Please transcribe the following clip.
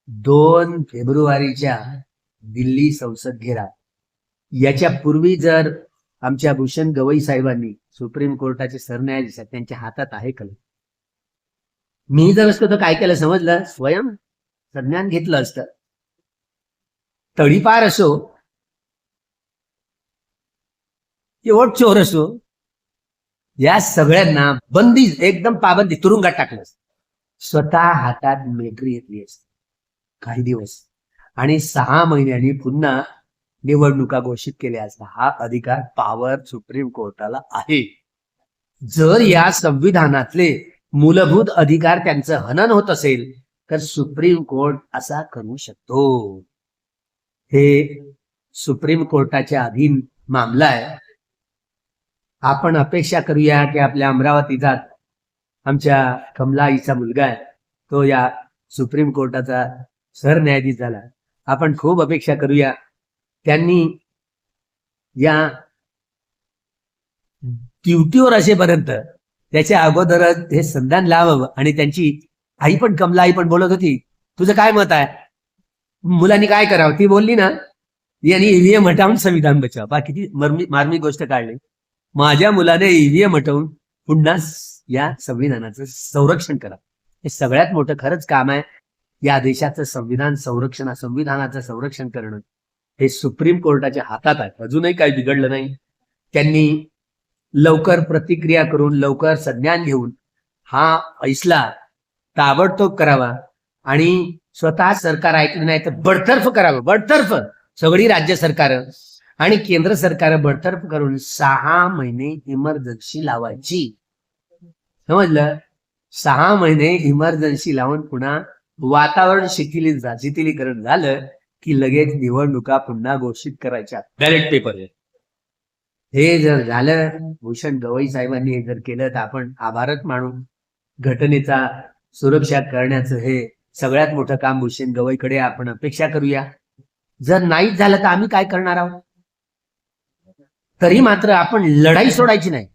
2 फेब्रुवारीच्या दिल्ली संसद घेरा याच्या पूर्वी जर आमच्या भूषण गवई साहेबांनी सुप्रीम कोर्टाचे सरन्यायाधीश त्यांच्या हातात आहे कलम, मी जर असतो तर काय केलं समजलं, स्वयं संज्ञान घेतलं असतं. तडीपार असो की वोट चोर असो, या सगळ्यांना बंदी, एकदम पाबंदी, तुरुंगात टाकलं. स्वतः हातात मिलिटरी घेतली असते काही दिवस आणि 6 महिन्यांनी पुन्हा निवडणुका घोषित केल्या असता. हा अधिकार, पॉवर सुप्रीम कोर्टाला आहे. जर या संविधानातले मूलभूत अधिकार त्यांचं हनन होत असेल तर सुप्रीम कोर्ट असा करू शकतो. हे सुप्रीम कोर्टाच्या अधीन मामला आहे. आपण अपेक्षा करूया की आपल्या अमरावतीचा आमच्या कमलाईचा मुलगा आहे, तो या सुप्रीम कोर्टाचा सरन्यायाधीश झाला. आपण खूप अपेक्षा करूया त्यांनी या ड्युटीवर असेपर्यंत त्याच्या अगोदरच हे संधान लावावं. आणि त्यांची आई पण, कमला आई पण बोलत होती, तुझं काय मत आहे, मुलांनी काय करावं? ती बोलली ना, यांनी ईव्हीएम हटावून संविधान बचाव. बा किती मार्मिक गोष्ट काढली. माझ्या मुलाने ईव्हीएम हटवून पुन्हा या संविधानाचं संरक्षण करा. हे सगळ्यात मोठं खरंच काम आहे. या देशाचं संविधानाचं संरक्षण करणं हे सुप्रीम कोर्टाच्या हातात आहे. अजूनही काही बिघडलं नाही. त्यांनी लवकर प्रतिक्रिया करून, लवकर संज्ञान घेऊन हा फैसला ताबडतोब करावा आणि स्वतः सरकार ऐकलं नाही तर बडतर्फ करावं. बडतर्फ सगळी राज्य सरकार आणि केंद्र सरकार बडतर्फ करून 6 महिने इमर्जन्सी लावायची. समजलं? 6 महिने इमर्जन्सी लावून पुन्हा वातावरण शिथिलीकरण झालं की लगेच निवडणुका पुन्हा घोषित करायच्या, बॅलेट पेपर. हे जर झालं, भूषण गवई साहेबांनी हे जर केलं तर आपण आभारच मानू. घटनेचा सुरक्षा करण्याचं हे सगळ्यात मोठं काम भूषण गवईकडे आपण अपेक्षा करूया. जर नाहीच झालं तर आम्ही काय करणार आहोत? तरी मात्र आपण लढाई सोडायची नाही.